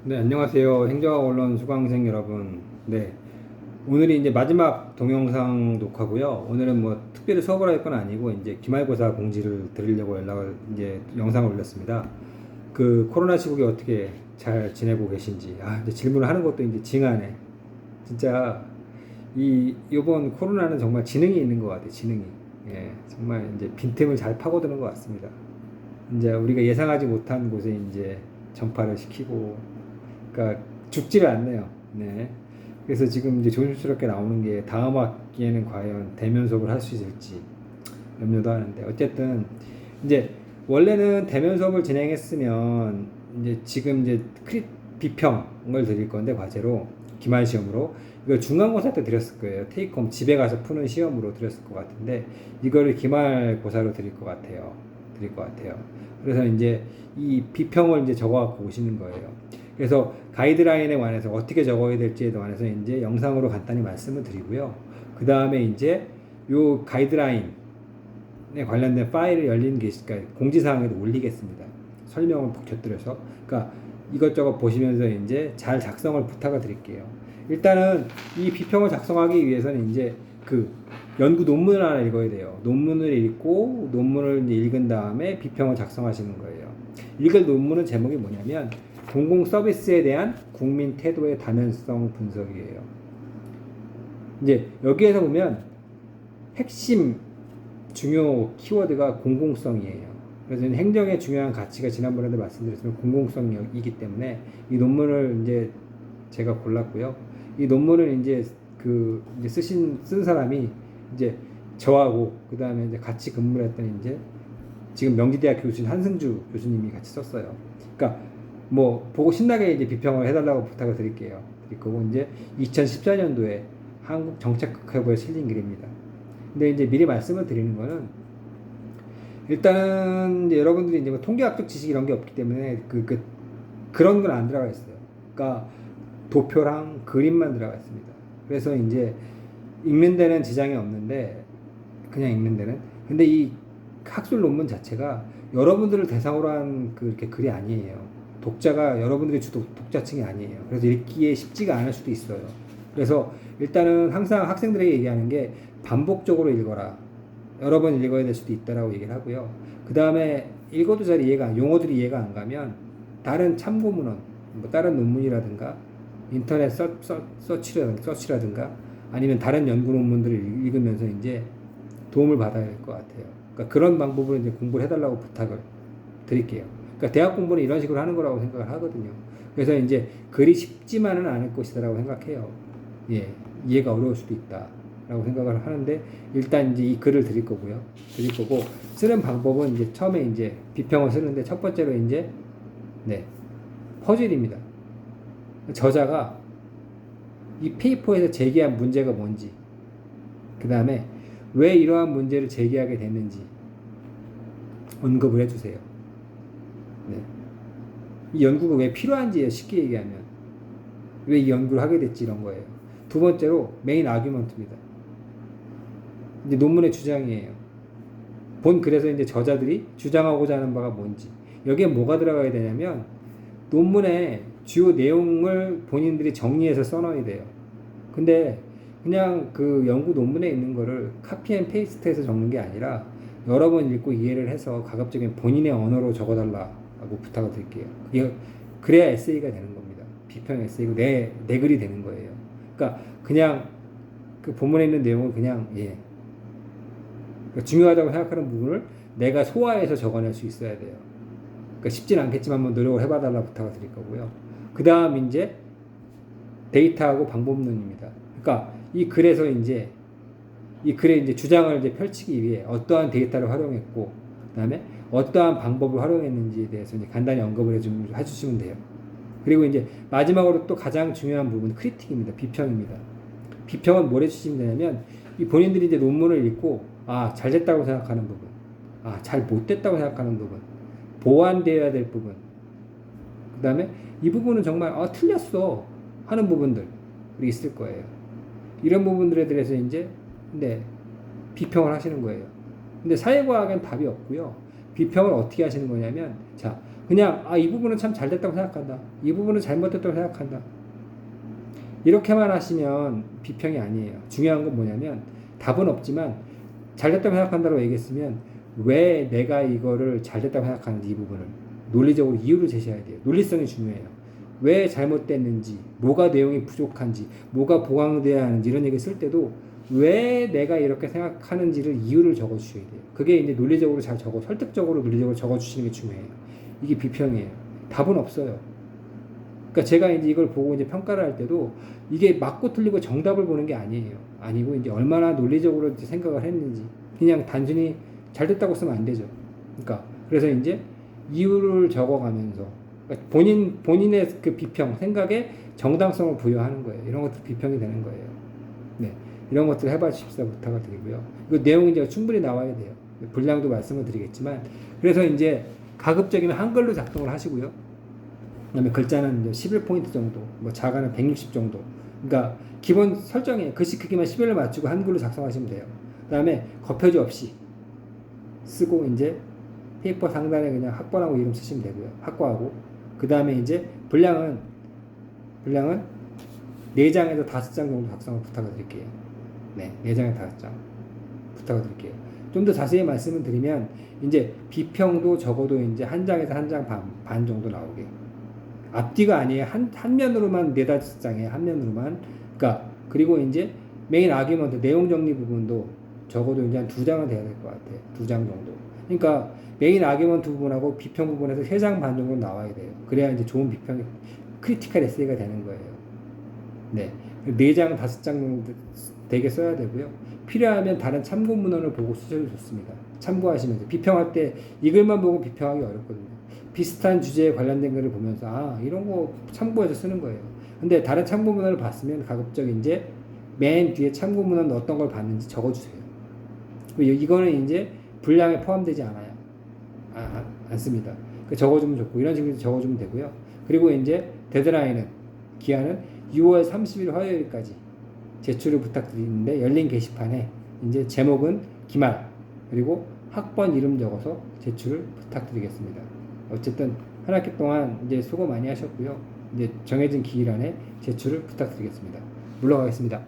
네, 안녕하세요. 행정학 언론 수강생 여러분. 네, 오늘이 이제 마지막 동영상 녹화고요. 오늘은 뭐 특별히 수업을 할 건 아니고 이제 기말고사 공지를 드리려고 이제 영상을 올렸습니다. 그 코로나 시국에 어떻게 잘 지내고 계신지. 이제 질문을 하는 것도 이제 징하네. 진짜 요번 코로나는 정말 지능이 있는 것 같아요. 지능이. 예, 정말 이제 빈틈을 잘 파고드는 것 같습니다. 이제 우리가 예상하지 못한 곳에 이제 전파를 시키고, 그러니까 죽지를 않네요. 네. 그래서 지금 이제 조심스럽게 나오는 게 다음 학기에는 과연 대면 수업을 할 수 있을지 염려도 하는데, 어쨌든 이제 원래는 대면 수업을 진행했으면 이제 지금 이제 비평을 드릴 건데, 과제로 기말 시험으로 이걸 중간고사 때 드렸을 거예요. 테이크홈 집에 가서 푸는 시험으로 드렸을 것 같은데, 이거를 기말고사로 드릴 것 같아요. 그래서 이제 이 비평을 이제 적어갖고 오시는 거예요. 그래서 가이드라인에 관해서 어떻게 적어야 될지에 관해서 이제 영상으로 간단히 말씀을 드리고요. 그 다음에 이제 요 가이드라인에 관련된 파일을 열린 게시까 공지사항에도 올리겠습니다. 설명을 곁들여서. 그러니까 이것저것 보시면서 이제 잘 작성을 부탁을 드릴게요. 일단은 이 비평을 작성하기 위해서는 이제 그 연구 논문을 하나 읽어야 돼요. 논문을 읽고 논문을 이제 읽은 다음에 비평을 작성하시는 거예요. 읽을 논문은 제목이 뭐냐면 공공 서비스에 대한 국민 태도의 다면성 분석이에요. 이제 여기에서 보면 핵심 중요 키워드가 공공성이에요. 그래서 행정의 중요한 가치가 지난번에도 말씀드렸지만 공공성이기 때문에 이 논문을 이제 제가 골랐고요. 이 논문을 이제 이제 쓴 사람이 이제 저하고 그 다음에 이제 같이 근무를 했던 이제 지금 명지대학 교수인 한승주 교수님이 같이 썼어요. 그러니까 뭐 보고 신나게 이제 비평을 해달라고 부탁을 드릴게요. 그리고 이제 2014년도에 한국정책학회부에 실린 글입니다. 근데 이제 미리 말씀을 드리는 거는, 일단은 이제 여러분들이 이제 뭐 통계학적 지식 이런 게 없기 때문에 그런 건 안 들어가 있어요. 그러니까 도표랑 그림만 들어가 있습니다. 그래서 이제 읽는 데는 지장이 없는데, 그냥 읽는 데는. 근데 이 학술 논문 자체가 여러분들을 대상으로 한 이렇게 글이 아니에요. 독자가 여러분들이 주도 독자층이 아니에요. 그래서 읽기에 쉽지가 않을 수도 있어요. 그래서 일단은 항상 학생들에게 얘기하는 게 반복적으로 읽어라. 여러 번 읽어야 될 수도 있다라고 얘기를 하고요. 그 다음에 읽어도 잘 용어들이 이해가 안 가면 다른 참고문헌, 뭐 다른 논문이라든가 인터넷 서치라든가 아니면 다른 연구 논문들을 읽으면서 이제 도움을 받아야 될 것 같아요. 그러니까 그런 방법으로 이제 공부를 해달라고 부탁을 드릴게요. 그러니까 대학 공부는 이런 식으로 하는 거라고 생각을 하거든요. 그래서 이제 글이 쉽지만은 않을 것이다라고 생각해요. 예, 이해가 어려울 수도 있다라고 생각을 하는데, 일단 이제 이 글을 드릴 거고 쓰는 방법은 이제 처음에 이제 비평을 쓰는데 첫 번째로 이제 퍼즐입니다. 저자가 이 페이퍼에서 제기한 문제가 뭔지, 그 다음에 왜 이러한 문제를 제기하게 됐는지 언급을 해주세요. 이 연구가 왜 필요한지, 쉽게 얘기하면 왜 이 연구를 하게 됐지, 이런 거예요. 두 번째로 메인 아규먼트입니다. 이제 논문의 주장이에요. 그래서 이제 저자들이 주장하고자 하는 바가 뭔지, 여기에 뭐가 들어가야 되냐면 논문의 주요 내용을 본인들이 정리해서 써놔야 돼요. 근데 그냥 그 연구 논문에 있는 거를 카피 앤 페이스트해서 적는 게 아니라 여러 번 읽고 이해를 해서 가급적이면 본인의 언어로 적어달라고 부탁을 드릴게요. 그래야 에세이가 되는 겁니다. 비평 에세이고 내 글이 되는 거예요. 그러니까 그냥 그 본문에 있는 내용을 그냥 그러니까 중요하다고 생각하는 부분을 내가 소화해서 적어낼 수 있어야 돼요. 그러니까 쉽진 않겠지만 한번 노력을 해봐달라 부탁을 드릴 거고요. 그 다음 이제 데이터하고 방법론입니다. 그러니까 이 글의 이제 주장을 이제 펼치기 위해 어떠한 데이터를 활용했고, 그 다음에 어떠한 방법을 활용했는지에 대해서 이제 간단히 언급을 해주시면 돼요. 그리고 이제 마지막으로 또 가장 중요한 부분, 크리틱입니다. 비평입니다. 비평은 뭘 해주시면 되냐면, 이 본인들이 이제 논문을 읽고, 잘 됐다고 생각하는 부분, 잘 못됐다고 생각하는 부분, 보완되어야 될 부분, 그 다음에 이 부분은 정말 틀렸어 하는 부분들이 있을 거예요. 이런 부분들에 대해서 이제 비평을 하시는 거예요. 근데 사회과학엔 답이 없고요. 비평을 어떻게 하시는 거냐면, 그냥 이 부분은 참 잘 됐다고 생각한다. 이 부분은 잘못됐다고 생각한다. 이렇게만 하시면 비평이 아니에요. 중요한 건 뭐냐면 답은 없지만 잘 됐다고 생각한다고 얘기했으면 왜 내가 이거를 잘 됐다고 생각하는지 이 부분을 논리적으로 이유를 제시해야 돼요. 논리성이 중요해요. 왜 잘못됐는지, 뭐가 내용이 부족한지, 뭐가 보강돼야 하는지 이런 얘기 쓸 때도 왜 내가 이렇게 생각하는지를 이유를 적어주셔야 돼요. 그게 이제 논리적으로 잘 설득적으로 논리적으로 적어주시는 게 중요해요. 이게 비평이에요. 답은 없어요. 그러니까 제가 이제 이걸 보고 이제 평가를 할 때도 이게 맞고 틀리고 정답을 보는 게 아니에요. 아니고 이제 얼마나 논리적으로 이제 생각을 했는지 그냥 단순히 잘 됐다고 쓰면 안 되죠. 그러니까 그래서 이제 이유를 적어가면서 그러니까 본인의 그 비평 생각에 정당성을 부여하는 거예요. 이런 것들 비평이 되는 거예요. 네, 이런 것들 해봐 주십사 부탁을 드리고요. 이거 내용이 이제 충분히 나와야 돼요. 분량도 말씀을 드리겠지만 그래서 이제 가급적이면 한글로 작성을 하시고요. 그다음에 글자는 이제 11포인트 정도, 뭐 자가는 160 정도. 그러니까 기본 설정에 글씨 크기만 11을 맞추고 한글로 작성하시면 돼요. 그다음에 겉표지 없이 쓰고 이제 페이퍼 상단에 그냥 학번하고 이름 쓰시면 되고요. 학과하고 그다음에 이제 분량은 4장에서 5장 정도 작성을 부탁을 드릴게요. 네, 4장에서 5장 부탁을 드릴게요. 좀 더 자세히 말씀을 드리면 이제 비평도 적어도 이제 한 장에서 한 장 반 정도 나오게. 앞뒤가 아니에요. 한 면으로만 4-5장에 한 면으로만. 그러니까 그리고 이제 메인 아규먼트 내용 정리 부분도 적어도 이제 한 2장은 돼야 될 것 같아요. 2장 정도. 그러니까 메인 아규먼트 부분하고 비평 부분에서 3장 반 정도 나와야 돼요. 그래야 이제 좋은 비평이 크리티컬 에세이가 되는 거예요. 네. 4장, 5장 정도 되게 써야 되고요. 필요하면 다른 참고 문헌을 보고 쓰셔도 좋습니다. 참고하시면서 비평할 때 이 글만 보고 비평하기 어렵거든요. 비슷한 주제에 관련된 글을 보면서 이런 거 참고해서 쓰는 거예요. 근데 다른 참고 문헌을 봤으면 가급적 이제 맨 뒤에 참고 문헌 어떤 걸 봤는지 적어주세요. 이거는 이제 분량에 포함되지 않아요. 않습니다. 적어주면 좋고 이런 식으로 적어주면 되고요. 그리고 이제 데드라인은 기한은 6월 30일 화요일까지 제출을 부탁드리는데 열린 게시판에 이제 제목은 기말 그리고 학번 이름 적어서 제출을 부탁드리겠습니다. 어쨌든 한 학기 동안 이제 수고 많이 하셨고요. 이제 정해진 기일 안에 제출을 부탁드리겠습니다. 물러가겠습니다.